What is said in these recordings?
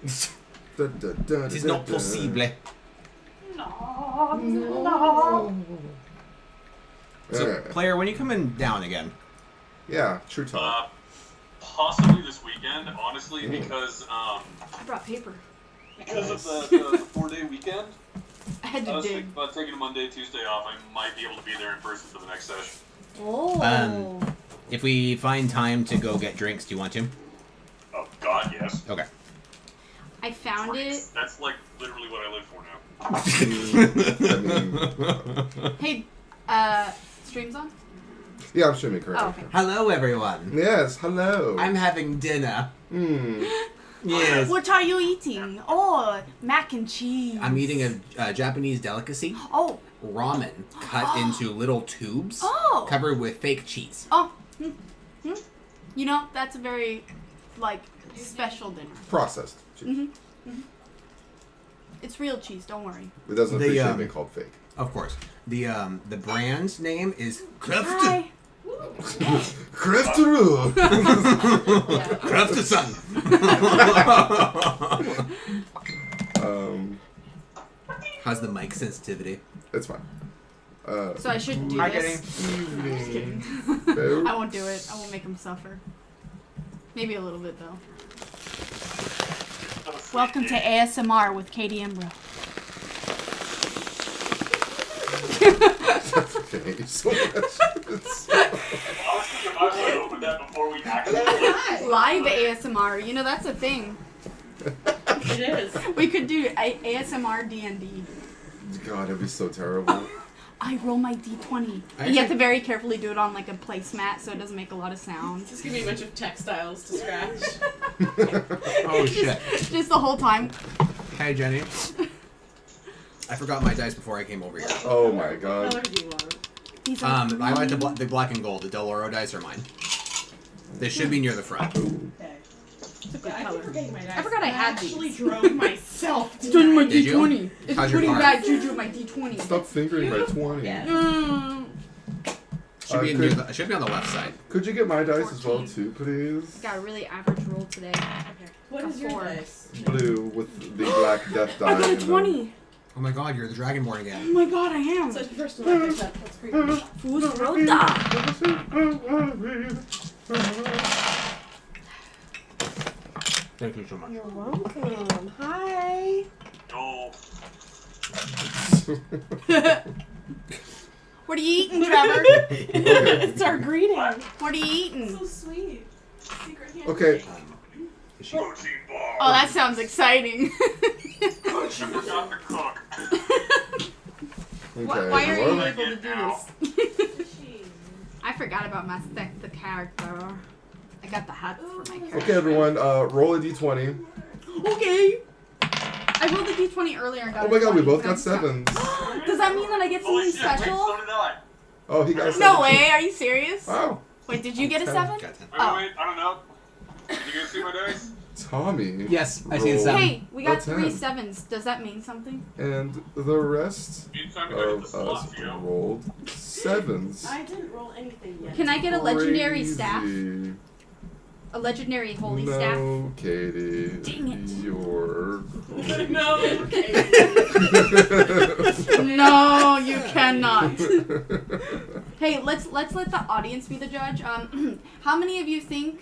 It is not possible. No. So, player, when are you coming down again? Yeah, true talk. Possibly this weekend, honestly, because I brought paper. because of the 4-day weekend. I had I to was dig. thinking about taking a Monday, Tuesday off. I might be able to be there in person for the next session. Oh. If we find time to go get drinks, do you want to? Oh God, yes. Okay. I found it. That's like literally what I live for now. Hey, stream's on? Yeah, I'm streaming currently. Oh, okay. Hello, everyone. Yes, hello. I'm having dinner. Yes. What are you eating? Oh, mac and cheese. I'm eating a Japanese delicacy. Oh. Ramen cut into little tubes Oh. covered with fake cheese. Oh. You know, that's a very, special dinner. Processed. It's real cheese, don't worry. It doesn't The, appreciate being called fake. Of course. The brand name is Kraft. Hi. Crafteroo! Krafteson. How's the mic sensitivity? It's fine. So I shouldn't do Hi, this. Evening. I won't do it. I won't make him suffer. Maybe a little bit, though. Welcome to ASMR with Katie Imbro. Thank you so much. I was thinking I would open that before we actually. Live ASMR. You know, that's a thing. It is. We could do ASMR D&D. God, that'd be so terrible. I roll my D20. And you have to very carefully do it on, a placemat so it doesn't make a lot of sounds. It's gonna be a bunch of textiles to scratch. Oh, shit. Just the whole time. Hey, Jenny. I forgot my dice before I came over here. Oh my What god. color do you want? These are I like the black and gold. The Del Oro dice are mine. They should be near the front. Okay. It's a good I color. keep forgetting my dice. I forgot I had actually these. drove myself It's doing my tonight. Did you? D20. It's How's your putting car? bad juju on my D20. Stop fingering my 20. Yeah. Should be could- near the, should be on the left side. Could you get my dice as well 14. too, please? Got a really average roll today. Okay. What is your 4. dice? Blue with the black death die. I got a in them. 20. Oh my god, you're the Dragonborn Oh again. my god, I am. So the first one I picked up. That's creepy. Fusrota. Thank you so much. You're welcome. Hi. No. What are you eating, Trevor? It's our greeting. What are you eating? So sweet. Secret handshake. Okay. Protein bar. Oh, that sounds exciting. I forgot to cook. Okay. Why are you well, able to do Ow. this? I forgot about the character. I got the hat for my character. Okay, everyone, roll a d20. Okay. I rolled a d20 earlier and got Oh my a god, we 20, both but got I'm stuck. sevens. Does that mean that I get Holy something shit, wait, special? so did I. Oh, he got a 7. No way, are you serious? Wow. Wait, did you get a 7? Got 10. Wait, Oh. wait, I don't know. You guys see my dice? Tommy. Yes, I see the rolled- 7. Hey, we got A 3 10. 7s. Does that mean something? And the rest Anytime you hit the of us slots, you know. rolled 7s. I didn't roll anything yet. Can I get a legendary staff? Crazy. A legendary holy no, staff? Katie. Dang it. You're... No. Okay. No, you cannot. Hey, let's let the audience be the judge. How many of you think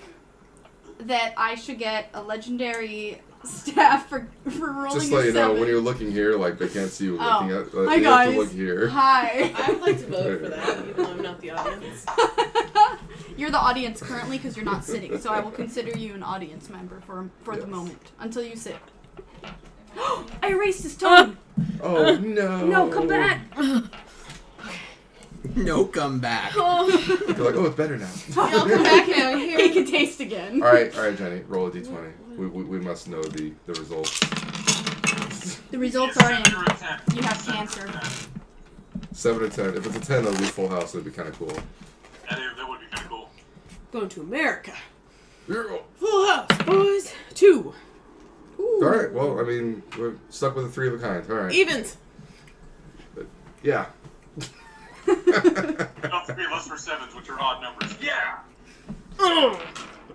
that I should get a legendary staff for rolling Just a let you know, 7? when you're looking here, like, they can't see you Oh. looking at... Hi, you guys. have to look here. Hi. I would like to vote for that, even though I'm not the audience. You're the audience currently because you're not sitting, so I will consider you an audience member for the Yes. moment until you sit. I erased his token. Oh, no. No, come back. No, come back. You're like, oh, it's better now. I'll come back now. Here. He can taste again. All right, Jenny, roll a d20. We must know the results. The results It's are in. 7 or a 10. You have 7 or cancer. 10. 7 or 10. If it's a 10, that'll be full house. That'd be kind of cool. That would be kind of cool. Going to America. All Full house, boys. 2. right, well, I mean, we're stuck with a 3 of a kind. All right. Evens. Yeah. Not 3 of us for 7s, which are odd numbers. Yeah!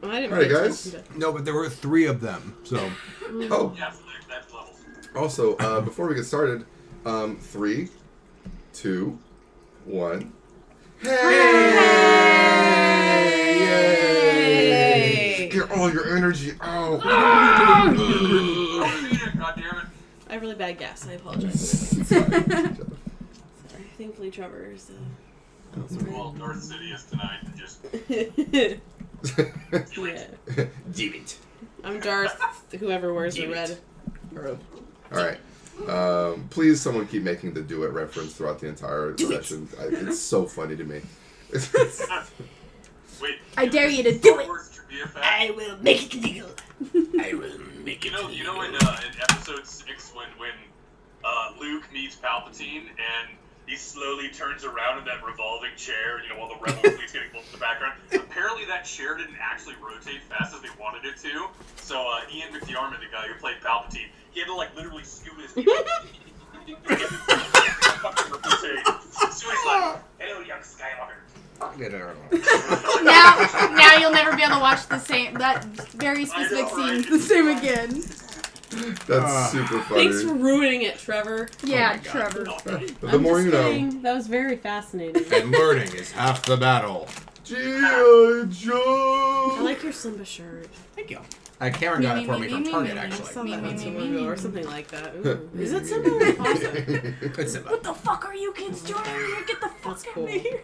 Oh, I didn't Alright, pay guys. attention to- No, but there were 3 of them, so... Oh, Yeah, that's levels. also, before we get started, 3, 2, 1. Hey! Get all your energy out. God damn it. I have really bad gas. I apologize. Sorry. Sorry. Thankfully, Trevor is. Well, North City is tonight. Just Yeah. Damn it. I'm Darth. Whoever wears the red robe. Alright. Please, someone keep making the do it reference throughout the entire session. It's so funny to me. wait. I dare you to do Star it. Wars trivia fact? I will make it legal. I will make it. You know in episode 6 when Luke meets Palpatine and he slowly turns around in that revolving chair, while the rebel fleet's getting pulled in the background. Apparently that chair didn't actually rotate fast as they wanted it to. So Ian McDiarmid, the guy who played Palpatine, he had to like literally scoot his feet. Fucking rotate. So he's like, "Hello, young Skywalker." Now you'll never be able to watch that very specific I know, right? scene the same again. That's super funny. Thanks for ruining it, Trevor. Yeah, my God. Trevor. But the more you know. That was very fascinating. And learning is half the battle. G.I. Joe! I like your Simba shirt. Thank you. Cameron got it for me from Target, I actually. saw Me, that me, on me, someone me. or something like that. Ooh. Is it Simba or Pasta? It's Simba. What the fuck are you kids doing over here? Get the fuck That's out cool. of here.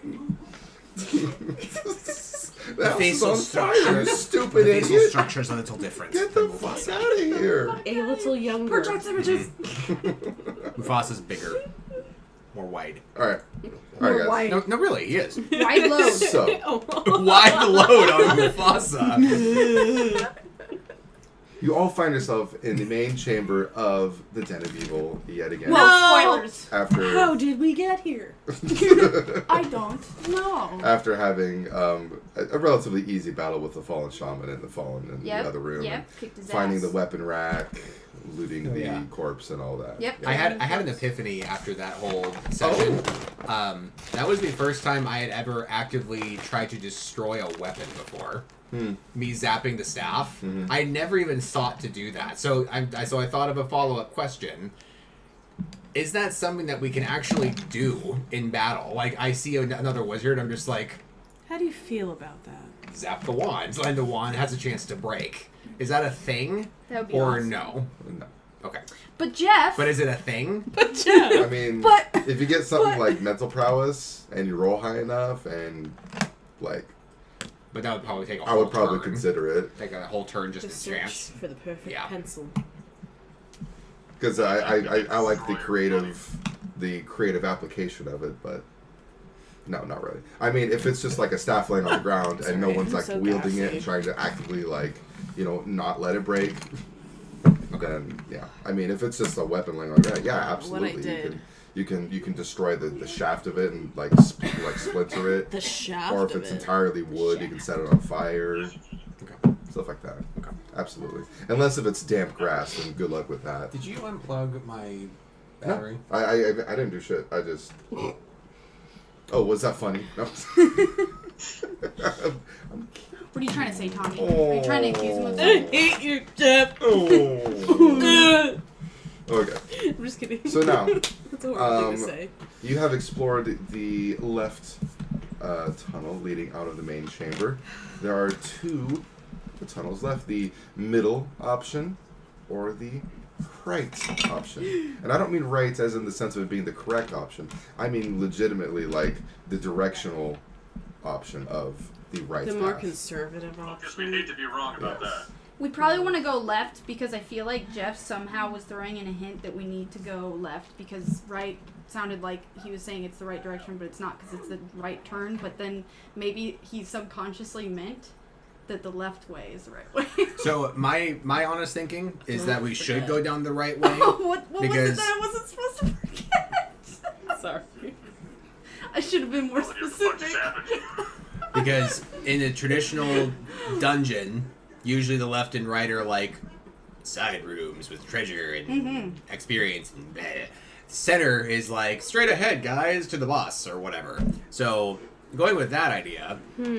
The house is facial on fire, you structure. stupid The facial idiot! structure is a little different. Get the than fuck Mufasa. out of here! A little younger. Project images. Mufasa's bigger. More wide. Alright. More Alright, guys. wide. No, really, he is. Wide load. So, Wide load on Mufasa. you all find yourself in the main chamber of the Den of Evil yet again. Whoa, spoilers. After How did we get here? I don't know. after having a relatively easy battle with the fallen shaman and the fallen in Yep. the other room, Yep. Kicked his and finding ass. the weapon rack, looting the yeah. corpse, and all that. Yep. Yeah. I had an epiphany after that whole session. That was the first time I had ever actively tried to destroy a weapon before. Me zapping the staff. I never even thought to do that. So I thought of a follow-up question. Is that something that we can actually do in battle? Like, I see another wizard, I'm just like, How do you feel about that? zap the wand, and the wand has a chance to break. Is that a thing? That would be Or awesome. no? No. Okay. But Jeff. But is it a thing? I mean, But- if you get something like mental prowess and you roll high enough and like, But that would probably take a I whole would probably turn. consider it Take a whole turn just The to search chance. for the perfect Yeah. pencil. because I like the creative application of it, but no, not really. I mean, if it's just like a staff laying on the ground and no Sorry, one's I'm like so wielding it gassy. and trying to actively like, not let it break, then yeah. I mean, if it's just a weapon laying on the ground, yeah, absolutely. What I did. You can destroy the shaft of it and like splinter it. The shaft Or if of it's it. entirely wood, you can set it on fire. Okay. Stuff like that. Okay. Absolutely. Unless if it's damp grass, then good luck with that. Did you unplug my No, battery? I didn't do shit. I just. Oh, was that funny? No. What are you trying to say, Tommy? Are you trying to accuse him of I something? hate you, Jeff. Oh. Okay. I'm just kidding. So now, That's a horrible thing to say. you have explored the left tunnel leading out of the main chamber. There are two tunnels left: the middle option or the right option. And I don't mean right as in the sense of it being the correct option. I mean legitimately like the directional option of the right The more path. conservative I guess we'd option. hate to be wrong about that. We probably want to go left because I feel like Jeff somehow was throwing in a hint that we need to go left because right sounded like he was saying it's the right direction, but it's not because it's the right turn. But then maybe he subconsciously meant that the left way is the right way. So my honest thinking is that we should go down the right way. what was it Because- that I wasn't supposed to forget? Sorry. I should have been more What the fuck just specific. happened? Because in a traditional dungeon, usually the left and right are like side rooms with treasure and experience and blah. Center is like straight ahead, guys, to the boss or whatever. So going with that idea,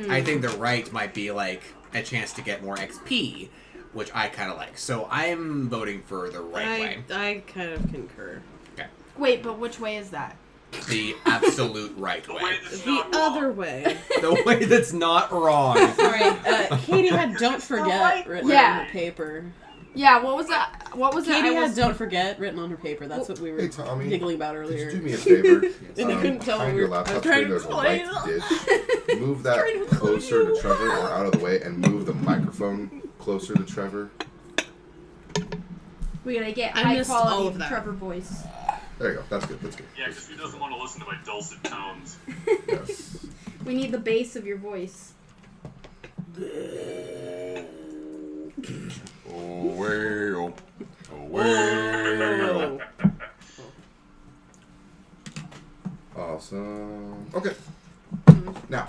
I think the right might be like a chance to get more XP, which I kind of like. So I'm voting for the right way. I kind of concur. Okay. Wait, but which way is that? The absolute right The way. way that's The not wrong. other way. The way that's not wrong. Sorry, Katie had "Don't Forget" written Yeah. on her paper. Yeah, what was that? What was Katie that? had "Don't Forget" written on her paper. That's what we were Hey, Tommy, giggling about Could earlier. you do me a favor? And I couldn't tell behind we your were- I was laptop trying screen, to there's a explain. white dish. Move that closer to Trevor or out of the way, and move the microphone closer to Trevor. We're gonna get I high missed all quality of that. Trevor voice. There you go. That's good. That's good. Yeah, because who doesn't want to listen to my dulcet tones? Yes. We need the bass of your voice. Oh, well. Oh, well. Awesome. Okay. Now,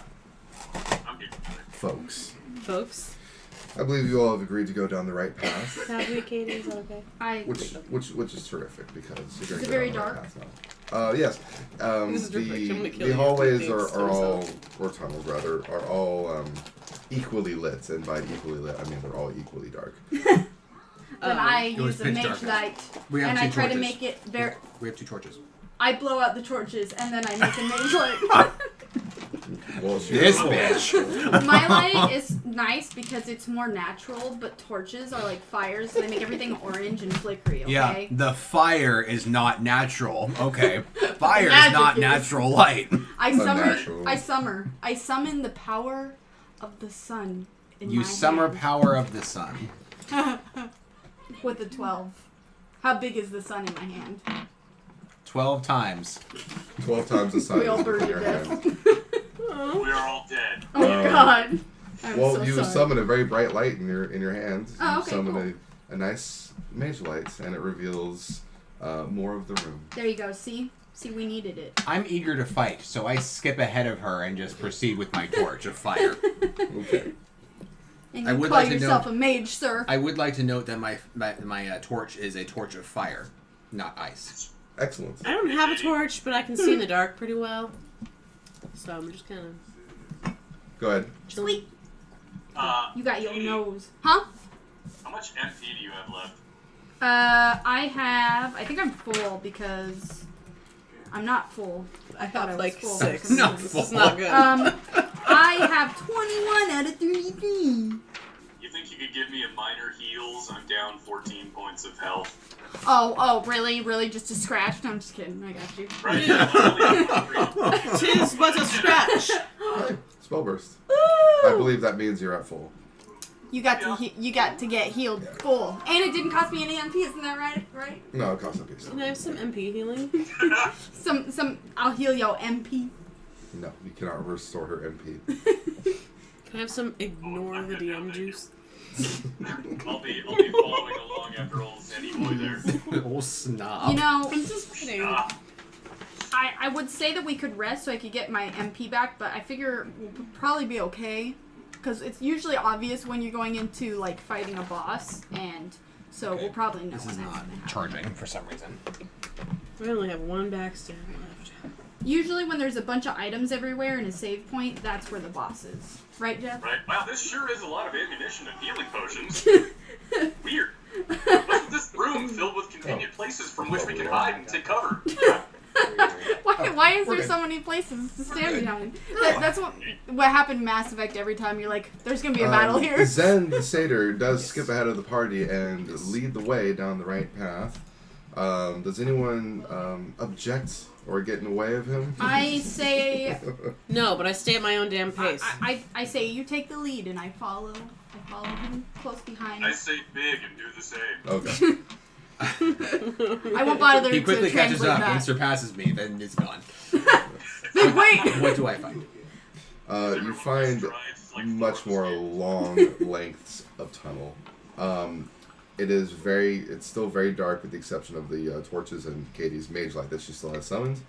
I'm good. folks, Folks, I believe you all have agreed to go down the right path, have we, Katie? Is that okay? which is terrific because you're going Is to it go very down the dark? right path now. Yes. This is perfect. I'm gonna kill The you. hallways Thanks, are all, Thompson. or tunnels rather, are all equally lit, and by equally lit, I mean they're all equally dark. Then I It was use a pitch mage darkness. light, We have and two I try to torches. make it very. We have 2 torches. I blow out the torches, and then I make a mage light. Well, This bitch. My light is nice because it's more natural, but torches are like fires, so they make everything orange and flickery. Okay. Yeah, the fire is not natural. Okay. Fire is Magic not is. natural light. Unnatural. I summon the power of the sun in You my summer hand power of the sun. with a 12. How big is the sun in my hand? 12 times. 12 times the size We all in burned to your death. hand. We are all dead. Oh God. I'm Well, so you sorry. summon a very bright light in your hand. Oh, You okay, summon cool. a nice mage light, and it reveals more of the room. There you go. See, we needed it. I'm eager to fight, so I skip ahead of her and just proceed with my torch of fire. Okay. And I you would call like to yourself know- a mage, sir. I would like to note that my torch is a torch of fire, not ice. Excellent. I don't have a torch, but I can see in the dark pretty well. So I'm just kind of Go ahead. Sweet. You got your Katie, nose, huh? How much MP do you have left? I think I'm full because I'm not full. I thought I have was like full. 6. Not This full. is not good. I have 21 out of 33. You think you could give me a minor heals? I'm down 14 points of health. Oh, really? Just a scratch? No, I'm just kidding. I got you. Right? Yeah. Tis but a scratch. Hi. Spell burst. I believe that means you're at full. You got to get healed full, and it didn't cost me any MP. Isn't that right? Right? No, it costs a piece. Can I have some MP healing? Some. I'll heal yo MP. No, you cannot restore her MP. Can I have some ignore the DM juice? I'll be following along after old Zenny boy there. Old snob. You know, I'm just kidding. I would say that we could rest so I could get my MP back, but I figure we'll probably be okay. Because it's usually obvious when you're going into, like, fighting a boss, and so Okay. we'll probably know This when is that's not gonna happen. charging for some reason. We only have 1 backstab left. Usually when there's a bunch of items everywhere and a save point, that's where the boss is. Right, Jeff? Right? Wow, this sure is a lot of ammunition and healing potions. Weird. What's this room filled with convenient places from which we can hide and take cover? Why is We're there good. so many places to stand behind? That's what happened in Mass Effect every time. You're like, there's gonna be a battle here. Zen the Satyr does skip ahead of the party and lead the way down the right path. Does anyone object or get in the way of him? I say, No, but I stay at my own damn pace. I say you take the lead and I follow him close behind. I say big and do the same. Okay. I won't bother He to quickly catches translate up that. and surpasses me, then it's gone. Big wait! What do I find? You find much more long lengths of tunnel. It's still very dark with the exception of the torches and Katie's mage light that she still has summoned.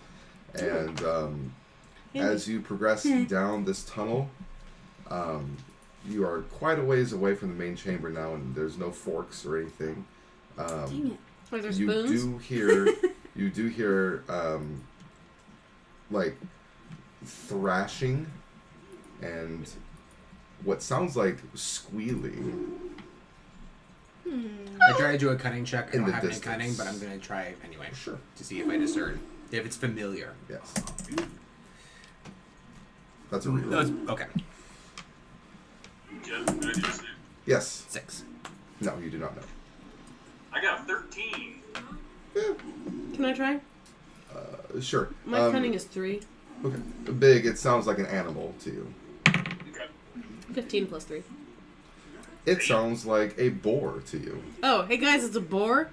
And as you progress down this tunnel, you are quite a ways away from the main chamber now, and there's no forks or anything. Dang it. Are there You spoons? do hear like thrashing and what sounds like squealing. I try to do a cunning check. I In don't the have any distance. cunning, but I'm going to try anyway. Sure. To see if I discern. If it's familiar. Yes. That's a reroll. Okay. Yeah, did I do this? Yes. 6. No, you do not know. I got a 13. Yeah. Can I try? Sure. My cunning is 3. Okay. Big, it sounds like an animal to you. Okay. 15 plus 3. It sounds like a boar to you. Oh, hey guys, it's a boar.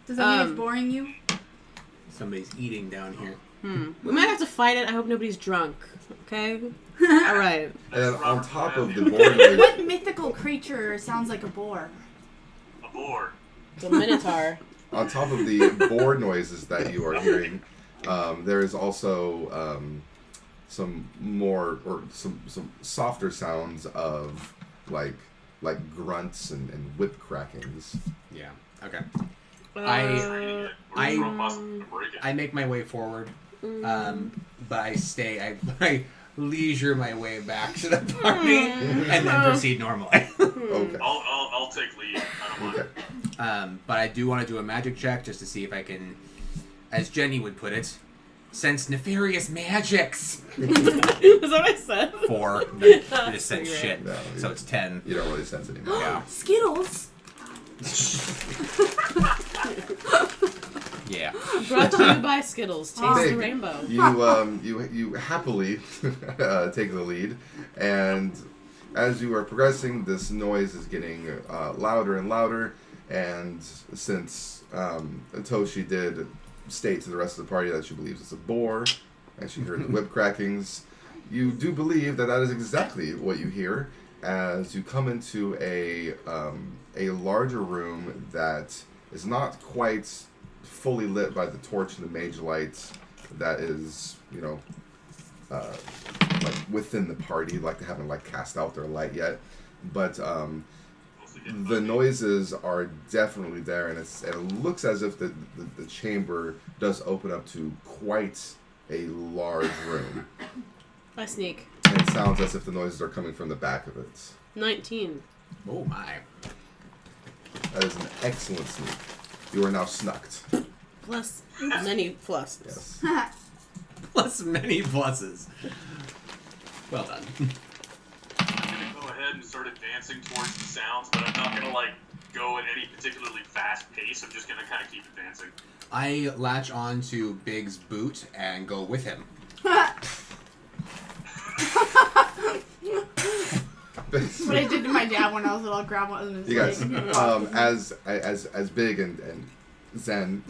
Does that mean it's boring you? Somebody's eating down here. We might have to fight it. I hope nobody's drunk. Okay? Alright. And on top of the boar What, noise, what mythical creature sounds like a boar? A boar. The Minotaur. on top of the boar noises that you are hearing, there is also some more or some softer sounds of like grunts and whip crackings. Yeah. Okay. Uh, I make my way forward, but I stay. I leisure my way back to the party and then proceed normally. Okay. I'll take lead. I don't mind. Okay. But I do want to do a magic check just to see if I can, as Jenny would put it, sense nefarious magics. Is that what I said? 4. You just sense Great. shit. No, So it's 10. You don't really sense it anymore. Yeah. Skittles! Yeah. Brought to you by Skittles. Taste the Big. rainbow. You happily take the lead, and as you are progressing, this noise is getting louder and louder. And since Toshi did state to the rest of the party that she believes it's a boar, and she heard the whip crackings, you do believe that is exactly what you hear as you come into a larger room that is not quite fully lit by the torch and the mage lights that is, like within the party, like they haven't like cast out their light yet, but the noises are definitely there, and it looks as if the chamber does open up to quite a large room. I sneak. And it sounds as if the noises are coming from the back of it. 19. Oh my. That is an excellent sneak. You are now snucked. Plus many pluses. Yes. Plus many pluses. Well done. I'm gonna go ahead and start advancing towards the sounds, but I'm not gonna like go at any particularly fast pace. I'm just gonna kind of keep advancing. I latch on to Big's boot and go with him. What I did to my dad when I was little, I'll grab one of his You guys, legs. as Big and Zen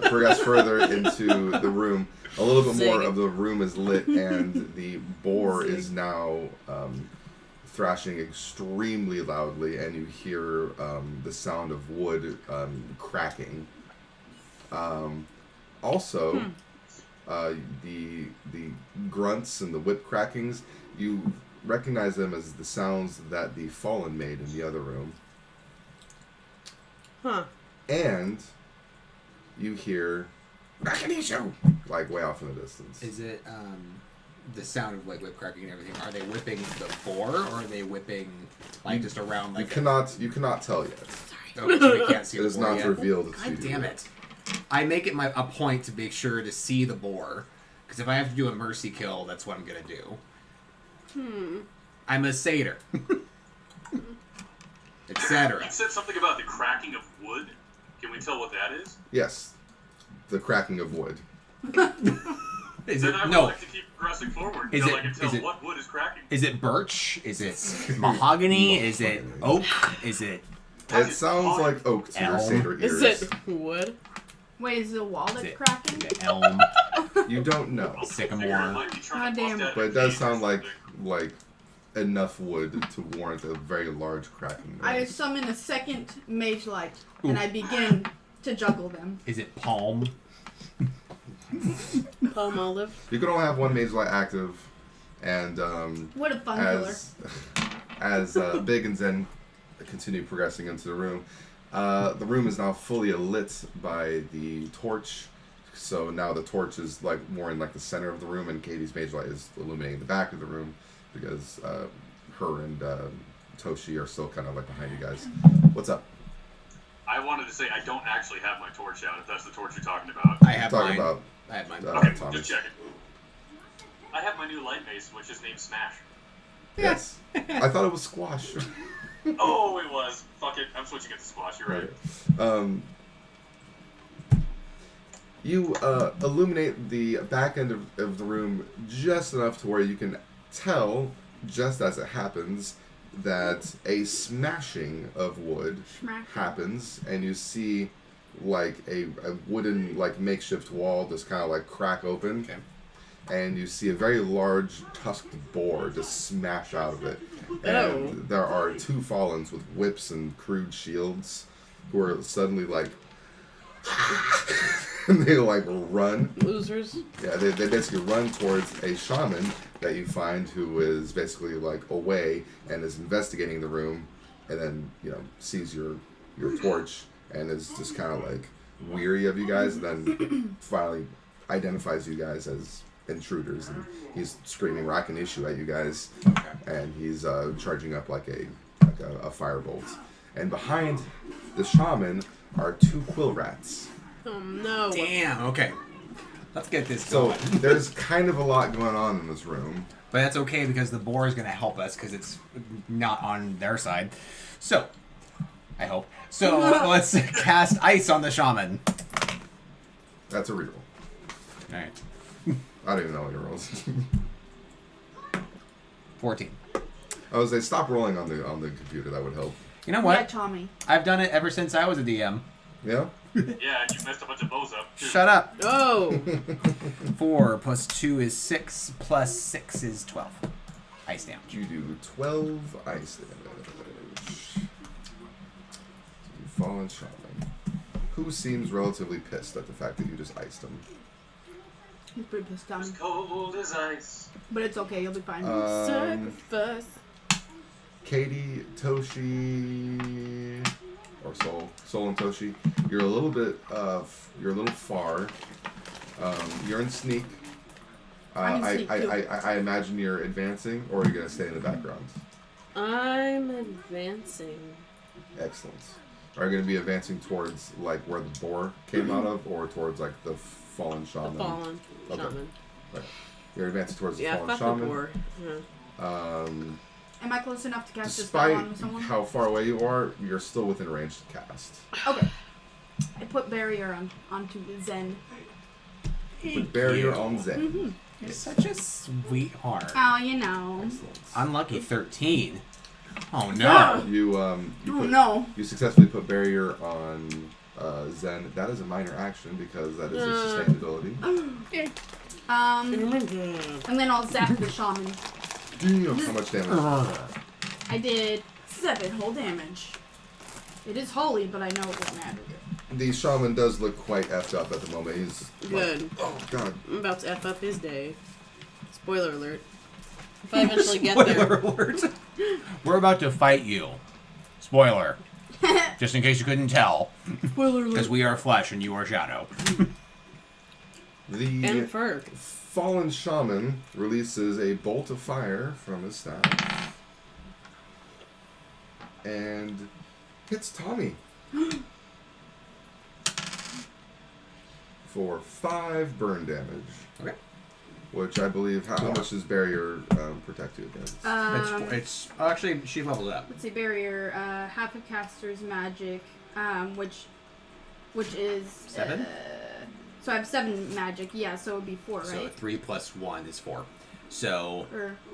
progress further into the room, a little bit more Zig. of the room is lit, and the boar is now thrashing extremely loudly, and you hear the sound of wood cracking. Also, the grunts and the whip crackings, you recognize them as the sounds that the Fallen made in the other room. Huh. And you hear Makanisho like way off in the distance. Is it the sound of like whip cracking and everything? Are they whipping the boar, or are they whipping like just around like? You cannot tell yet. Oh, so we can't see It the is boar not yet? revealed. God damn it! I make it a point to make sure to see the boar, because if I have to do a mercy kill, that's what I'm gonna do. I'm a satyr, etc. You said something about the cracking of wood. Can we tell what that is? Yes, the cracking of wood. Is Then it I would no? like to keep progressing forward Is until it- I can tell is it- what wood is cracking. Is it birch? Is it mahogany? Is it oak? Is it It sounds like oak to your Elm. satyr ears. Is it wood? Wait, is it a wall is that's it, cracking? is it elm? You don't know, I figure it Sycamore. might be trying to God bust damn. out but a it does cave or sound like something. enough wood to warrant a very large cracking I noise. summon a second mage light, and I begin to juggle them. Is it palm? Palm olive. You can only have one mage light active, and What a fun killer. as Big and Zen continue progressing into the room is now fully lit by the torch. So now the torch is like more in like the center of the room, and Katie's mage light is illuminating the back of the room. because her and Toshi are still kind of like behind you guys. What's up? I wanted to say I don't actually have my torch out, if that's the torch you're talking about. I have Talking mine. about I have mine. Okay, Thomas. just checking. I have my new light mace, which is named Smash. Yes. I thought it was squash. Oh, it was. Fuck it, I'm switching it to squash, you're right. You illuminate the back end of the room just enough to where you can tell, just as it happens, that a smashing of wood happens, and you see like a wooden like makeshift wall just kind of like crack open, Okay. and you see a very large tusked boar just smash out of it. And there are two Fallens with whips and crude shields who are suddenly like and they like run. Losers. Yeah, they basically run towards a shaman that you find who is basically like away and is investigating the room, and then sees your torch and is just kind of like weary of you guys, and then finally identifies you guys as intruders, and he's screaming Rakinishu at you guys, and he's charging up like a firebolt, and behind the shaman are two quill rats. Oh no. Damn. Okay. Let's get this So going. there's kind of a lot going on in this room. But that's okay because the boar is going to help us because it's not on their side. So, I hope. So let's cast ice on the shaman. That's a reroll. All right. I don't even know what your rolls. 14. I was say stop rolling on the computer. That would help. You know Yeah, what? Tommy. I've done it ever since I was a DM. Yeah. Yeah, and you messed a bunch of bows up, too. Shut up. Oh. 4 plus 2 is 6 plus 6 is 12. Ice damage. You do 12 ice damage. You fallen shaman. Who seems relatively pissed at the fact that you just iced him? He's pretty pissed, Tommy. As cold as ice. But it's okay, you'll be fine. Sacrifice. Katie, Toshi, or Sol and Toshi, you're a little bit, you're a little far. You're in sneak. I'm in sneak, too. I imagine you're advancing, or are you gonna stay in the background? I'm advancing. Excellent. Are you gonna be advancing towards like where the boar came out of, or towards like the fallen shaman? The fallen Okay. shaman. Right. You're advancing towards the Yeah, fallen fuck the shaman. boar. Yeah. Am I close enough to cast a spell Despite on someone? how far away you are, you're still within range to cast. Okay. I put barrier onto Zen. Put barrier on Zen. Mm-hmm. You're such a sweetheart. Oh, you know. Excellent. Unlucky 13. Oh no. Yeah. You No. You successfully put barrier on Zen. That is a minor action because that is a sustained ability. And then I'll zap the shaman. How much damage? I did 7 whole damage. It is holy, but I know it won't matter. The shaman does look quite effed up at the moment. He's Good. Like, oh god. I'm about to F up his day. Spoiler alert. If I eventually get Spoiler there. alert. We're about to fight you. Spoiler. Just in case you couldn't tell. Spoiler Because we are flesh and you are shadow. The And fur. fallen shaman releases a bolt of fire from his staff and hits Tommy for 5 burn damage. Okay. Which I believe, how much does barrier protect you against? It's actually, she leveled it up. Let's see, barrier, half of caster's magic, which is 7? So I have 7 magic, yeah, so it would be 4, right? So 3 plus 1 is 4. So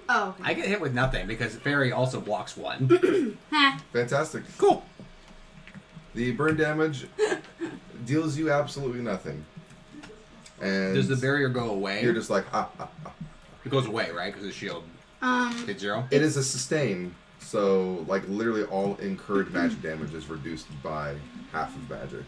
Oh, okay. I get hit with nothing because Fairy also blocks 1. Fantastic. Cool. The burn damage deals you absolutely nothing. And Does the barrier go away? you're just like, It goes away, right? Because the shield hit 0? It is a sustain, so like literally all incurred magic damage is reduced by half of magic.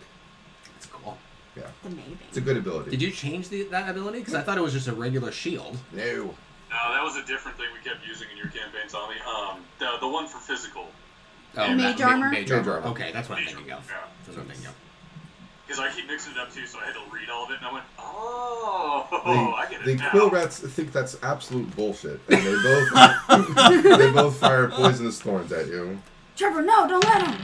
That's cool. Yeah, Amazing. it's a good ability. Did you change that ability? Because I thought it was just a regular shield. No. No, that was a different thing we kept using in your campaign, Tommy. The one for physical. Oh, Mage armor? Mage Mage armor. armor. Okay, that's what I'm Mage thinking armor, of. yeah. That's what I'm thinking of. Because I keep mixing it up too, so I had to read all of it, and I went, oh, I get it The now. quill rats think that's absolute bullshit, and they both they both fire poisonous thorns at you. Trevor, no, don't let him.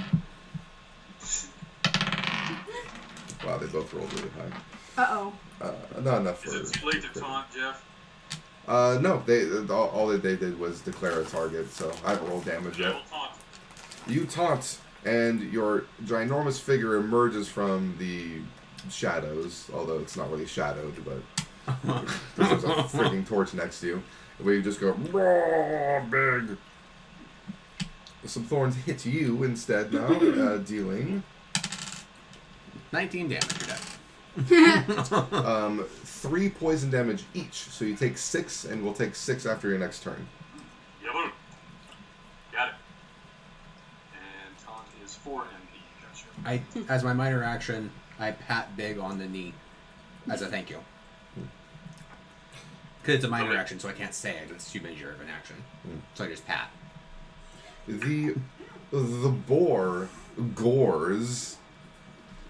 Wow, they both rolled really high. Uh-oh. Not enough Is for. it too late to taunt, Jeff? No, all they did was declare a target, so I haven't rolled damage Yeah, yet. we'll taunt. You taunt, and your ginormous figure emerges from the shadows, although it's not really shadowed, but there's a freaking torch next to you. Where you just go, raw, big. Some thorns hit you instead now, dealing 19 damage, you're dead. 3 poison damage each. So you take 6, and we'll take 6 after your next turn. Yeah, boom. Got it. And taunt is 4 MP. Gotcha. As my minor action, I pat Big on the knee as a thank you. Because it's a minor action, so I can't say it. It's too major of an action. So I just pat. The boar gores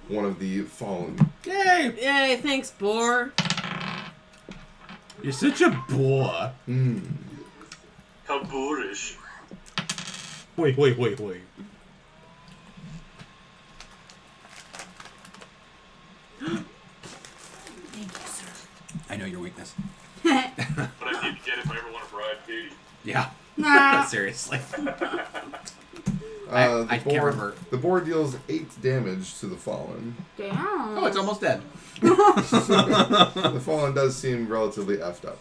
one of the fallen. Yay! Yay, thanks, Boar. You're such a bore. How boorish. Wait. Thank you, sir. I know your weakness. But I need to get if I ever want to bribe Katie. Yeah. Nah. Seriously. The I can't remember. The boar deals 8 damage to the fallen. Damn. Oh, it's almost dead. The fallen does seem relatively effed up.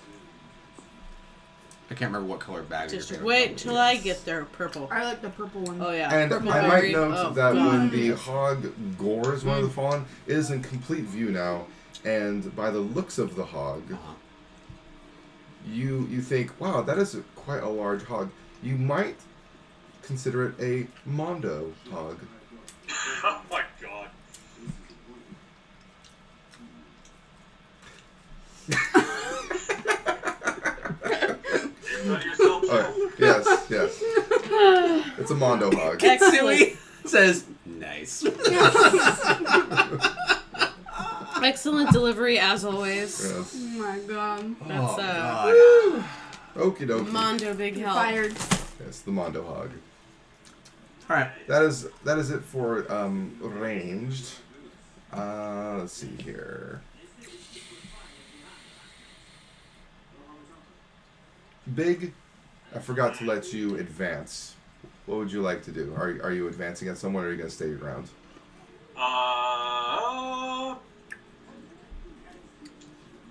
I can't remember what color bag. Just your wait favorite till color I is. get their purple. I like the purple one. Oh, yeah. And purple I might berry. note Oh, that God. when the hog gores one of the fallen, it is in complete view now, and by the looks of the hog, you think, wow, that is quite a large hog. You might consider it a Mondo hog. Oh my god. You're proud of yourself, Jeff? Oh, yes. It's a Mondo hog. Excellent. Says nice. Excellent delivery, as always. Yes. Oh my god. That's, God. Okie dokie. Mondo Big Help. Fired. Yes, the Mondo hog. All right. That is it for ranged. Let's see here. Big, I forgot to let you advance. What would you like to do? Are you advancing at someone, or are you going to stay your ground?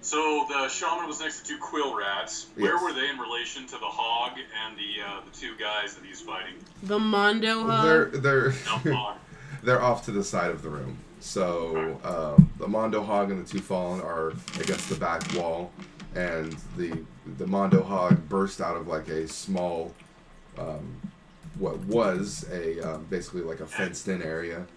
So the shaman was next to 2 quill rats. Where Yes. were they in relation to the hog and the 2 guys that he's fighting? The Mondo Hog. They're No, hog. they're off to the side of the room. So the Mondo hog and the 2 fallen are against the back wall, and the Mondo hog burst out of like a small, what was a basically like a fenced-in area,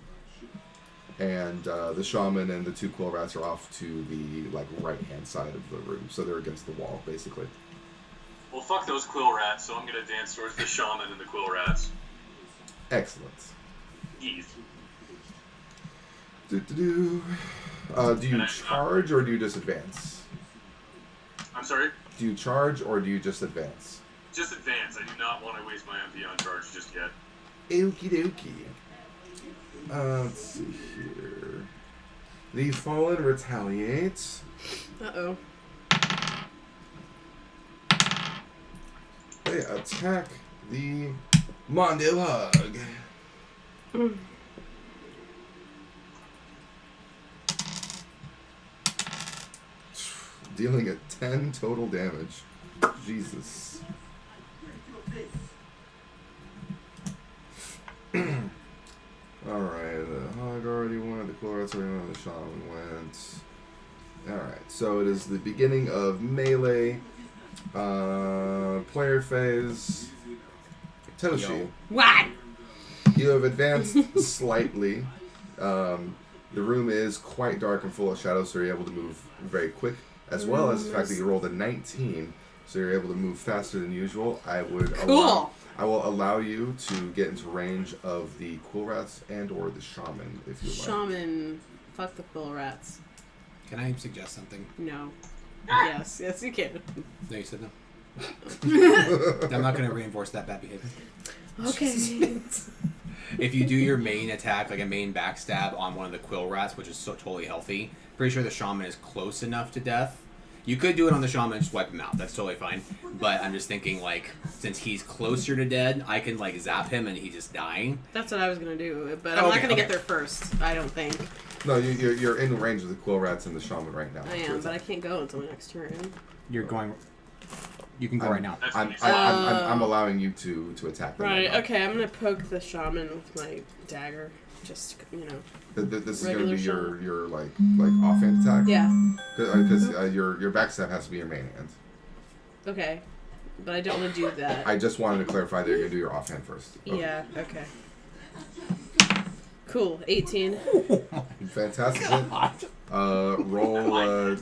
and the shaman and the 2 quill rats are off to the like right-hand side of the room. So they're against the wall, basically. Well, fuck those quill rats, so I'm gonna dance towards the shaman and the quill rats. Excellent. Yes. Do you charge or do you just advance? I'm sorry? Do you charge or do you just advance? Just advance. I do not want to waste my MP on charge just yet. Okie dokie. Let's see here. The fallen retaliates. Uh-oh. They attack the Mondo hog. Dealing at 10 total damage. Jesus. Alright, the hog already went, the Chlorites already went, the shaman went. Alright, so it is the beginning of melee. Player phase. Toshi, Yo. What? you have advanced slightly. The room is quite dark and full of shadows, so you're able to move very quick, as well as the fact that you rolled a 19, so you're able to move faster than usual. I will allow you to get into range of the quill rats and or the shaman if you like. Shaman. Fuck the bull rats. Can I suggest something? No. Yes, you can. No, you said no. I'm not going to reinforce that bad behavior. Okay. If you do your main attack, like a main backstab on one of the quill rats, which is so totally healthy, pretty sure the shaman is close enough to death. You could do it on the shaman and just wipe him out. That's totally fine. But I'm just thinking, like, since he's closer to dead, I can, like, zap him and he's just dying. That's what I was gonna do, but I'm not gonna get there first. I don't think. No, you're in range of the quill rats and the shaman right now. I am, but I can't go until next turn. You're going... You can go right now. I'm allowing you to attack them. Right. Okay. I'm gonna poke the shaman with my dagger. Just This is going to regular be shaman. your like offhand attack. Yeah. Because your backstab has to be your main hand. Okay. But I don't want to do that. I just wanted to clarify that you're going to do your offhand first. Okay. Yeah. Okay. Cool. 18. Fantastic. Roll a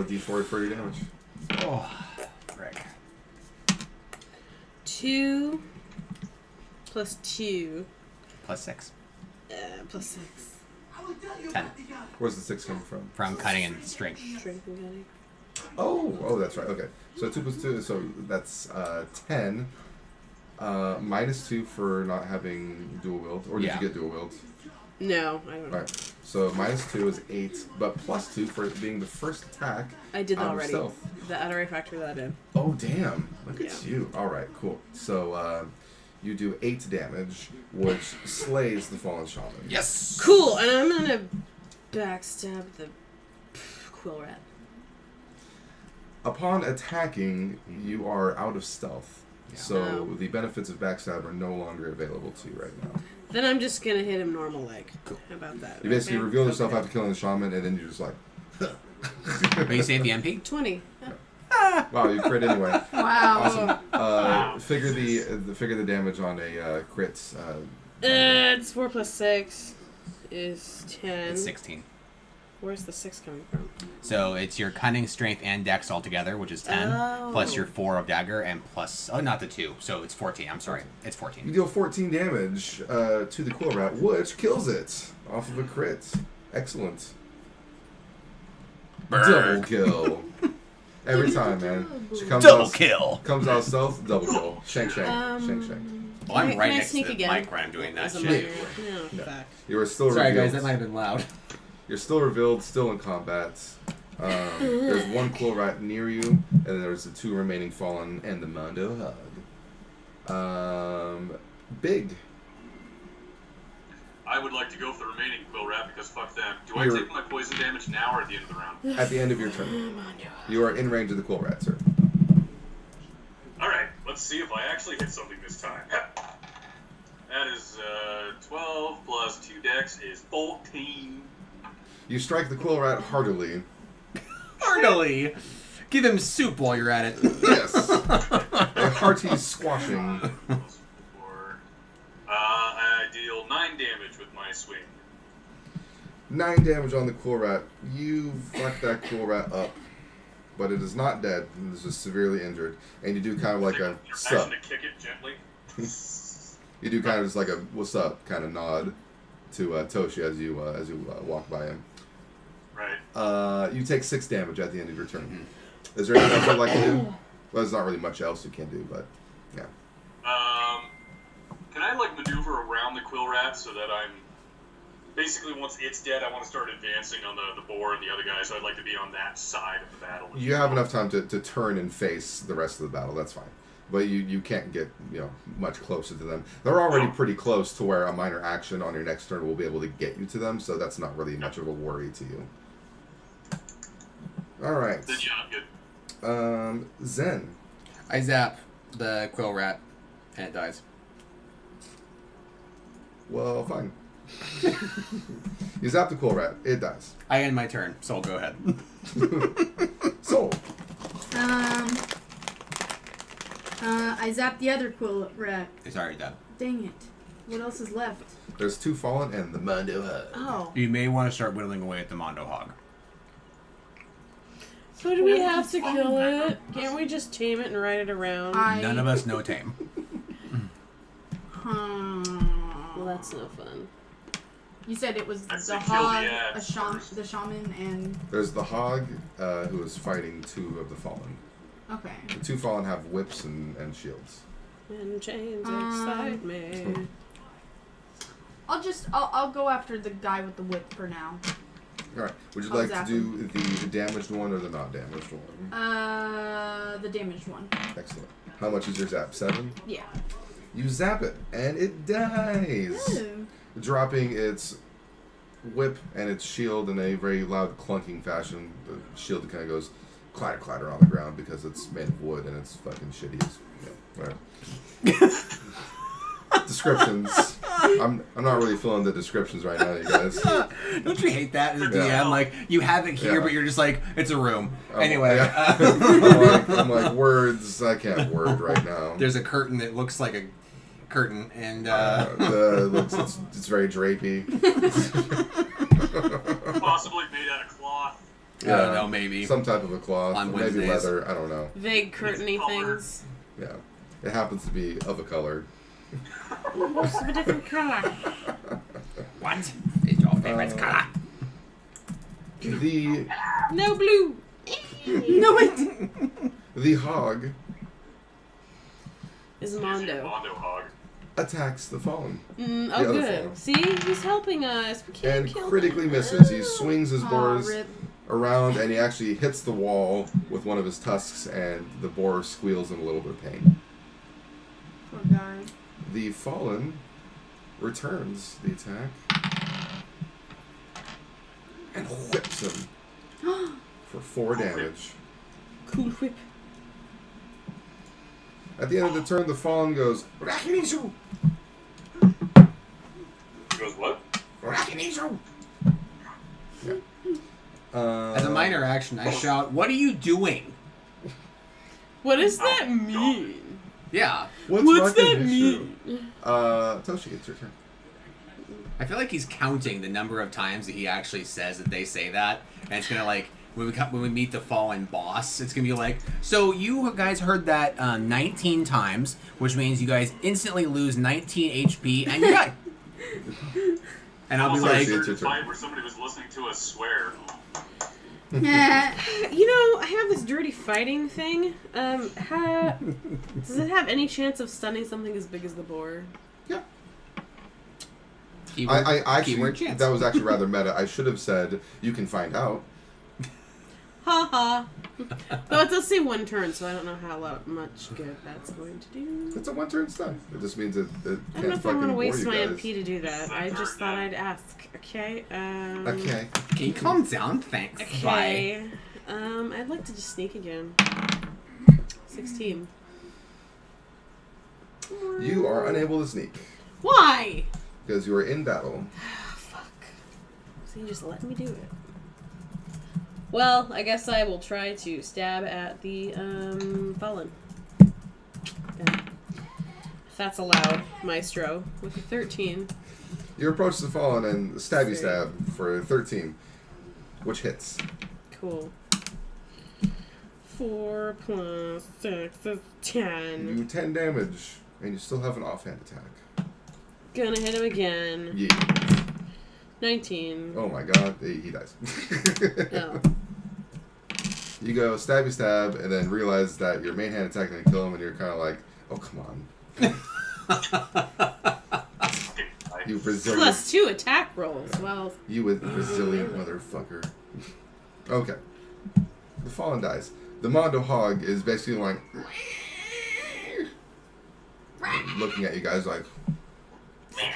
d4 for your damage. Oh, frick. 2 plus 2 Plus 6. plus 6. 10. Where's the 6 coming from? From cutting and strength. Strength and cutting. Oh, that's right. Okay, so 2 plus 2, so that's 10. Minus 2 for not having dual wield, or did you get dual wield? No, I don't know. Right. So minus 2 is 8, but plus 2 for it being the first attack. I did that out of already. stealth. The auto factor that I did. Oh damn! Look at Yeah. you. All right, cool. So you do 8 damage, which slays the fallen shaman. Yes! Cool, and I'm gonna backstab the quill rat. Upon attacking, you are out of stealth. Yeah. So the benefits of backstab are no longer available to you right now. Then I'm just gonna hit him normal like. Cool. How about that? You basically Okay. reveal yourself after killing the shaman, and then you're just like, But you save the MP? 20. wow, you crit anyway. Wow. Awesome. Figure the damage on a crit. It's 4 plus 6 is 10. It's 16. Where's the 6 coming from? So it's your cunning, strength, and dex altogether, which is 10, plus your 4 of dagger, and plus... Oh, not the 2. So it's 14. I'm sorry. It's You 14. deal 14 damage to the quill rat, which kills it off of a crit. Excellent. Double kill. Every time, man. She comes Double out, kill! Comes out stealth, double kill. Shank, shank. Well, I'm Can right I next to sneak the again? mic when I'm doing that As a shit. minor? No, No. fuck. You are still Sorry, revealed. guys. That might have been loud. You're still revealed, still in combat. There's one quill rat near you, and then there's the 2 remaining fallen and the Mondo Hug. Big. I would like to go for the remaining quill rat because fuck them. Do I You're- take my poison damage now or at the end of the round? At the end of your turn. You are in range of the quill rat, sir. Alright, let's see if I actually hit something this time. That is 12 plus 2 dex is 14. You strike the quill rat heartily. Heartily! Give him soup while you're at it. Yes. A hearty squashing. Plus 4. I deal 9 damage with my swing. 9 damage on the quill rat. You fuck that quill rat up. But it is not dead. It is just severely injured. And you do kind of like a sup. Action to kick it gently. You do kind of just like a what's up kind of nod to Toshi as you walk by him. Right. You take 6 damage at the end of your turn. Is there anything else I'd like to do? Well, there's not really much else you can do, but yeah. Can I like maneuver around the quill rat so that I'm basically once it's dead, I want to start advancing on the boar and the other guy, so I'd like to be on that side of the battle. You have enough time to turn and face the rest of the battle. That's fine. But you can't get much closer to them. They're already pretty close to where a minor action on your next turn will be able to get you to them, so that's not really much of a worry to you. All right. Then yeah, I'm good. Zen. I zap the quill rat, and it dies. Well, fine. You zap the quill rat. It dies. I end my turn, so go ahead. Soul. I zapped the other quill rat. It's already done. Dang it. What else is left? There's 2 fallen and the Mondo Hug. Oh. You may want to start whittling away at the Mondo Hog. So do we have to kill it? Can't we just tame it and ride it around? None of us know tame. Well, that's no fun. You said it was I'd the say kill the hog, ads first. the shaman, and There's the hog who is fighting 2 of the fallen. okay. The 2 fallen have whips and shields. And chains excite me. I'll go after the guy with the whip for now. All right. Would you I'll like zap to do the damaged one or the not damaged one? The damaged one. Excellent. How much is your zap? 7? Yeah. You zap it, and it dies, Ooh. dropping its whip and its shield in a very loud clunking fashion. The shield kind of goes clatter clatter on the ground because it's made of wood and it's fucking shitty as whatever. Descriptions. I'm not really feeling the descriptions right now, you guys. Don't you hate that as a DM? Yeah. Like, you have it here, Yeah. but you're just like, it's a room. Anyway. Yeah. I'm like, words. I can't word right now. There's a curtain that looks like a curtain, and It's very drapey. Possibly made out of cloth. I don't know, maybe. Some type of a cloth, On maybe Wednesdays. leather. I don't know. Vague curtainy Color. things. Yeah, it happens to be of a color. Most of a different color. What is your favorite color? The No blue. No wait. the hog Is Mondo Mondo. hog. attacks the fallen Oh, other good. fallen. See, he's helping us. We can't and kill critically him. misses. He swings his Aw, boars rip. around and he actually hits the wall with one of his tusks, and the boar squeals in a little bit of pain. Poor guy. The fallen returns the attack and whips him for 4 damage. Cool whip. At the end of the turn, the fallen goes, Rakinisu! He goes, what? Rakinisu! Yeah. As a minor action, I shout, "What are you doing?" What does that mean? Yeah. What's that Rakinisu? mean? Toshi, it's your turn. I feel like he's counting the number of times that he actually says that they say that, and it's gonna like when we meet the fallen boss, it's gonna be like, so you guys heard that 19 times, which means you guys instantly lose 19 HP and you die. And I'll be Also, like, it's a your certain turn. fight where somebody was listening to us swear. Yeah. You know, I have this dirty fighting thing. Does it have any chance of stunning something as big as the boar? Yeah. keyword, I actually, keyword chance. that was actually rather meta. I should have said, you can find out. Ha ha. Though it does say 1 turn, so I don't know how much good that's going to do. It's a 1-turn stun. It just means it I don't know can't if I fucking want to bore waste you my guys. MP to do that. I just thought I'd ask. Okay. Okay. Can you calm down? Thanks. Bye. Okay. I'd like to just sneak again. 16. You are unable to sneak Why? because you are in battle. Fuck. So you just let me do it. Well, I guess I will try to stab at the fallen. Yeah. If that's allowed, Maestro, with a 13. You approach the fallen and stabby Sorry. stab for 13, which hits. Cool. 4 plus 6 is 10. You do 10 damage, and you still have an offhand attack. Gonna hit him again. Yeah. 19. Oh my god, he dies. Oh. You go stabby stab, and then realize that your main hand attack didn't kill him, and you're kind of like, oh come on. You resilient. Plus 2 attack rolls. Well, You resilient motherfucker. Okay. The fallen dies. The Mondo Hog is basically like looking at you guys like,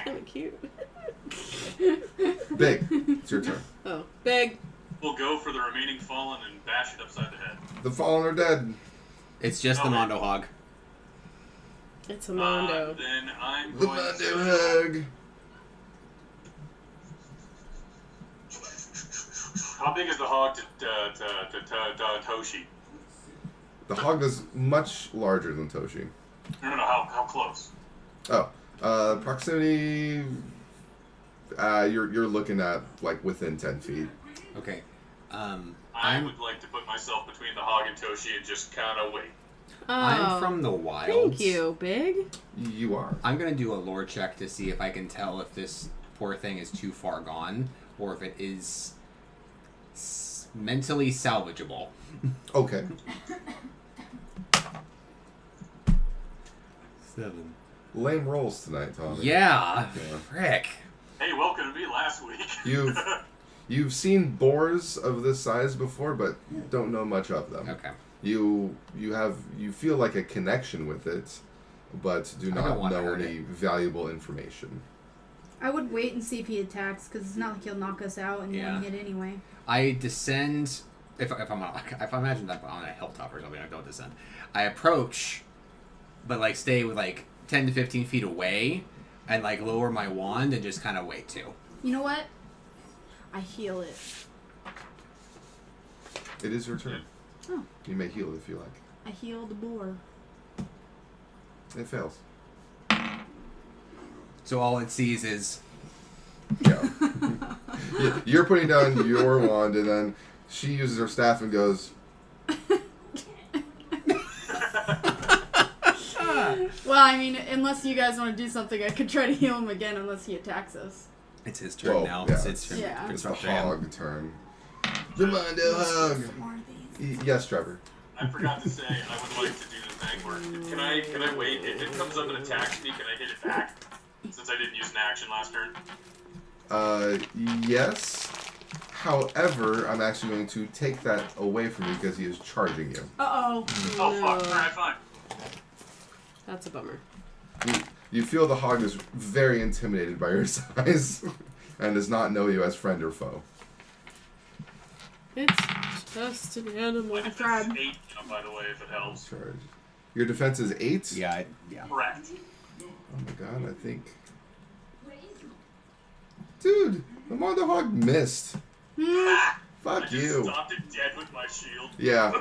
kind of cute. Big, it's your turn. Oh, big. We'll go for the remaining fallen and bash it upside the head. The fallen are dead. It's just the Mondo Hog. It's a Mondo. Then I'm The going Mondo to... Hog. How big is the hog to Toshi? The hog is much larger than Toshi. No, how close? Oh, proximity. You're looking at like within 10 feet. Okay. I would like to put myself between the hog and Toshi and just kind of wait. I'm from the wilds. Thank you, big. You are. I'm gonna do a lore check to see if I can tell if this poor thing is too far gone, or if it is mentally salvageable. Okay. 7. Lame rolls tonight, Tommy. Yeah. Yeah. Frick. Hey, welcome to me last week. You've seen boars of this size before, but don't know much of them. Okay. You feel like a connection with it, but do I not don't wanna know hurt any it. valuable information. I would wait and see if he attacks, because it's not like he'll knock us out and Yeah. then hit anyway. I descend. If I imagine that I'm on a hilltop or something, I don't descend. I approach, but like stay with like 10 to 15 feet away, and like lower my wand and just kind of wait too. You know what? I heal it. It is your turn. Oh. You may heal if you like. I heal the boar. It fails. So all it sees is Yeah. You're putting down your wand, and then she uses her staff and goes, Well, I mean, unless you guys want to do something, I could try to heal him again unless he attacks us. it's his turn Well, now. yeah. It's Yeah. it's the up to him. hog turn. The Mondo hog. More of these. Yes, Trevor. I forgot to say I would like to do the thing where can I wait? If it comes up and attacks me, can I hit it back? Since I didn't use an action last turn. Yes. However, I'm actually going to take that away from you because he is charging you. Uh-oh. Oh No. fuck! Alright, fine. That's a bummer. You feel the hog is very intimidated by your size and does not know you as friend or foe. It's just an animal. My defense is 8, by the way, if it helps. Charge. Your defense is 8? Yeah. Correct. Oh my god, I think... Dude, the Mondo hog missed. I Fuck just you. stopped it dead with my shield. Yeah.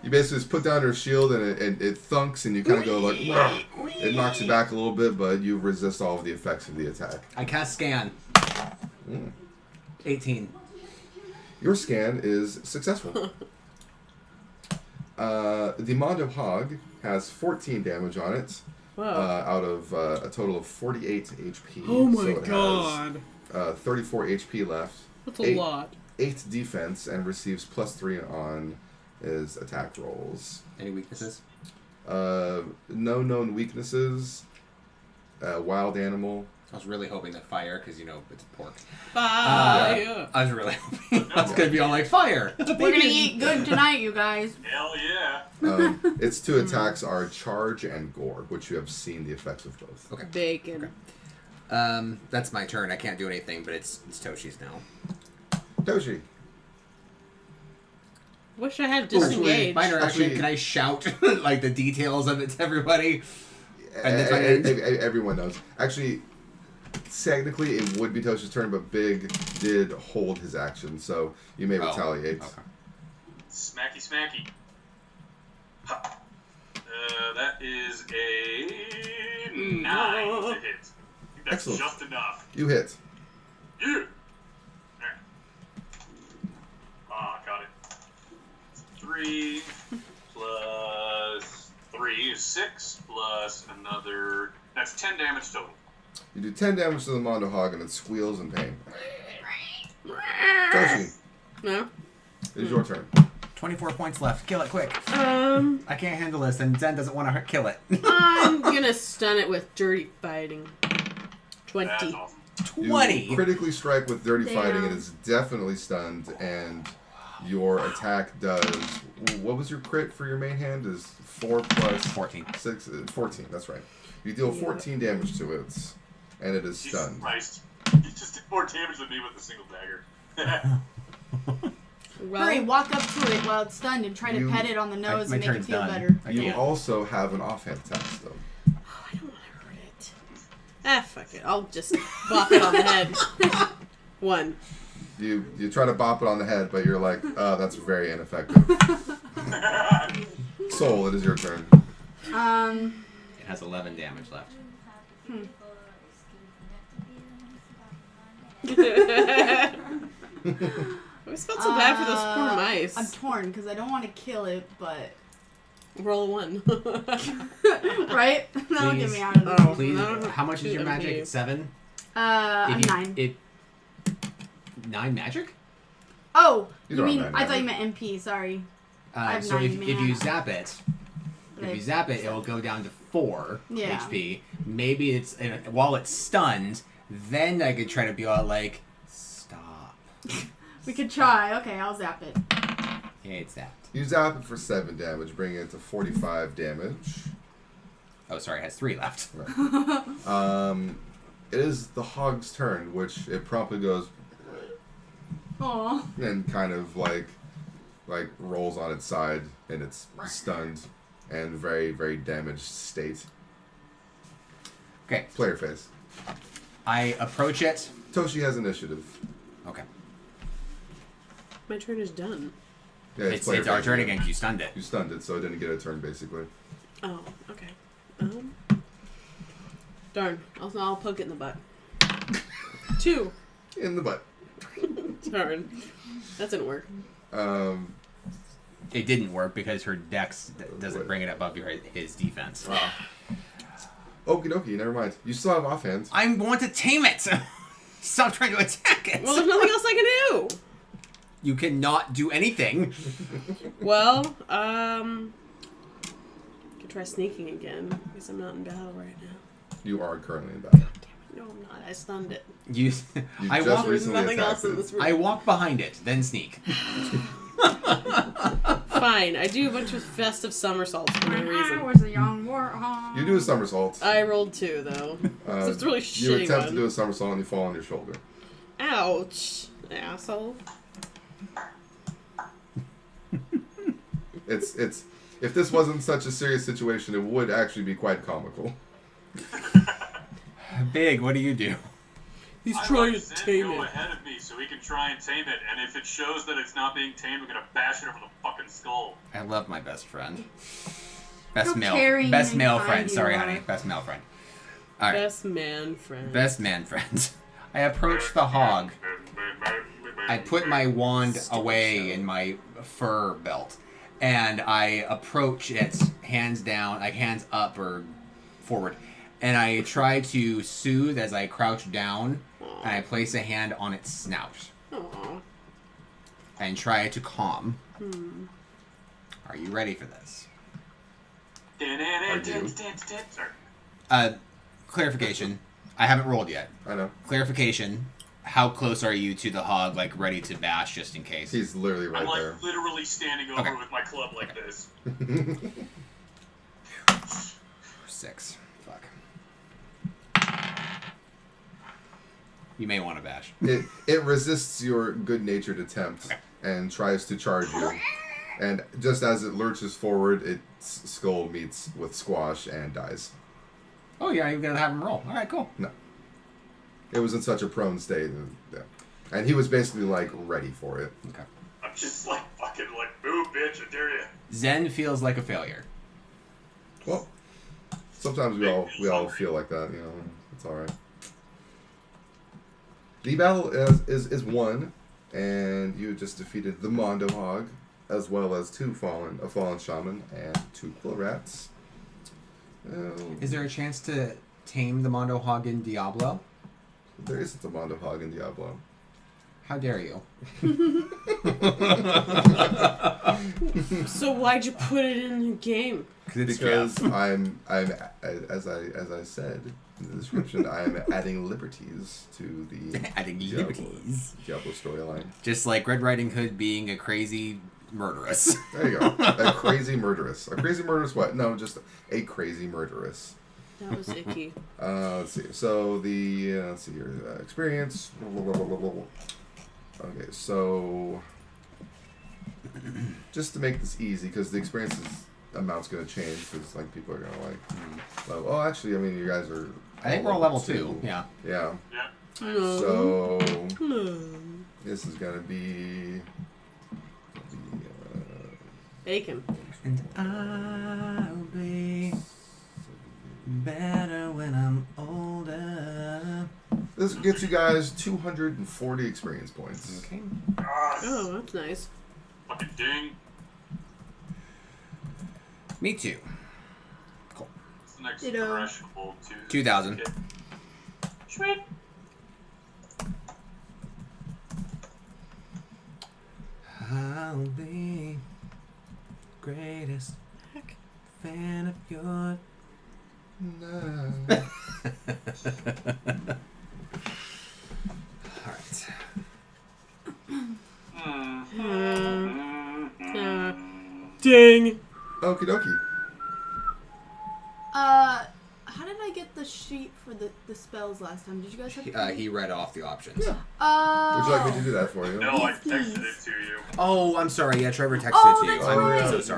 You basically just put down your shield and it thunks and you kind of go like, "Wah." It knocks you back a little bit, but you resist all of the effects of the attack. I cast scan. 18. Your scan is successful. The Mondo hog has 14 damage on it, Whoa. out of a total of 48 HP. Oh my so it god. has 34 HP left, That's a lot. 8 defense, and receives +3 on his attack rolls. Any weaknesses? No known weaknesses. Wild animal. I was really hoping that fire, because it's pork. Fire. I was really hoping that's gonna be all like fire. We're gonna eat good tonight, you guys. Hell yeah. Its 2 attacks are charge and gore, which you have seen the effects of both. Okay. Bacon. That's my turn. I can't do anything, but it's Toshi's now. Toshi. Wish I had disengaged. Minor action. Actually- Can I shout like the details of it to everybody? And if I end- Everyone knows. Actually, technically it would be Toshi's turn, but Big did hold his action, so you may retaliate. Okay. Smacky smacky. Ha. That is a 9 to hit. That's Excellent. just enough. You hit. Yeah. Alright. Got it. 3 plus 3 is 6 plus another. That's 10 damage total. You do 10 damage to the Mondo hog, and it squeals in pain. Toshi, No? it is your turn. 24 points left. Kill it quick. Um, I can't handle this, and Zen doesn't want to kill it. I'm gonna stun it with dirty fighting. That's 20. awesome. You 20. critically strike with dirty fighting, Damn. and it's definitely stunned, and your attack does... What was your crit for your main hand? Is 4 plus 14. 6... 14, that's right. You deal 14 damage to it, and it is Jesus stunned. Christ. You just did more damage than me with a single dagger. Well, Hurry, walk up to it while it's stunned and try to You- pet it on the nose my and make it turn's feel done. better. I You can't. also have an offhand attack still. I don't want to hurt it. Fuck it. I'll just bop it on the head. 1. You try to bop it on the head, but you're like, that's very ineffective. Soul, it is your turn. It has 11 damage left. I always felt so bad for those poor mice. I'm torn because I don't want to kill it, but Roll 1. right? That'll get Please. me out of this. Oh. Please. No, How much is your two magic? MP. 7? I'm 9. 9 magic? Oh, You you don't mean, have I 9 thought you magic. meant MP, sorry. I have So 9 if you mana. zap it, it will go down to 4 Yeah. HP. Maybe it's while it's stunned. Then I could try to be all like, stop. We could try. Okay, I'll zap it. Yeah, it's zapped. You zap it for 7 damage, bringing it to 45 damage. Oh, sorry, it has 3 left. Right. It is the hog's turn, which it promptly goes Aw. and kind of like rolls on its side in its stunned and very, very damaged state. Okay, Player phase. I approach it. Toshi has initiative. Okay, My turn is done. Yeah, it's player our phase turn again. again. 'Cause you stunned it. You stunned it, so it didn't get a turn, basically. Oh, okay. Darn. I'll poke it in the butt. 2. In the butt. Darn. That didn't work. It didn't work because her dex doesn't bring it above his defense. Wow. Okie dokie, never mind. You still have offhand. I want to tame it. Stop trying to attack it. Well, there's nothing else I can do. You cannot do anything. Well, could try sneaking again because I'm not in battle right now. You are currently in battle. No, I'm not. I stunned it. You I just walk. There's recently nothing attacked else in it. this room. I walk behind it, then sneak. Fine. I do a bunch of festive somersaults for no I reason. was a young warhog. You do a somersault. I rolled 2 though. So it's a really You shitty attempt one. to do a somersault and you fall on your shoulder. Ouch, asshole. It's if this wasn't such a serious situation, it would actually be quite comical. Big, what do you do? He's I trying let to Zen tame go it. ahead of me so he can try and tame it, and if it shows that it's not being tamed, we're gonna bash it over the fucking skull. I love my best friend. How caring Best and male kind friend. you Sorry, are. honey. Best male friend. All right. Best man friend. Best man friend. I approach the hog. I put my wand away in my fur belt, and I approach it, hands down, like hands up or forward, and I try to soothe as I crouch down, and I place a hand on its snout Aww. and try to calm. Are you ready for this? Sorry. Clarification. I haven't rolled yet. I know. Clarification. How close are you to the hog, like ready to bash just in case? He's literally right I'm like there. literally standing over Okay. with my club like this. 6. Fuck. You may want to bash. It resists your good-natured attempt and tries to charge you. And just as it lurches forward, its skull meets with squash and dies. Oh, yeah, you're gonna have him roll. All right, cool. No. It was in such a prone state. And he was basically, like, ready for it. Okay. I'm just like fucking like, move, bitch, I dare you. Zen feels like a failure. Well, sometimes we all feel like that, you know. It's alright. The battle is won, and you just defeated the Mondo Hog, as well as a fallen shaman, and 2 quill rats. Is there a chance to tame the Mondo Hog in Diablo? There isn't a Mondo Hog in Diablo. How dare you? So why'd you put it in the game? Because I'm as I said in the description, I am adding liberties to the Adding liberties. Diablo storyline. Just like Red Riding Hood being a crazy murderess. There you go. A crazy murderess. A crazy murderess what? No, just a crazy murderess. That was icky. Let's see. So let's see here. Experience. Okay, so just to make this easy, because the experience amount's going to change, because like people are going to like. Oh, actually, I mean, you guys are. I think we're all level 2. Yeah. Yeah. Yeah. No. So No. this is going to be. Bacon. And I'll be better when I'm older. This gets you guys 240 experience points. Okay. Oh, that's nice. Fucking ding. Me too. Cool. What's the next Ditto. threshold to 2,000. Okay. Sweet. biggest fan of your. No. All right. Ding. Okie dokie. How did I get the sheet for the spells last time? Did you guys have He read off the options. Yeah. Oh. Would you like me to do that for you? No, I texted it to you. Oh, I'm sorry. Yeah, Trevor texted Oh, it to you. that's I'm right. so sorry.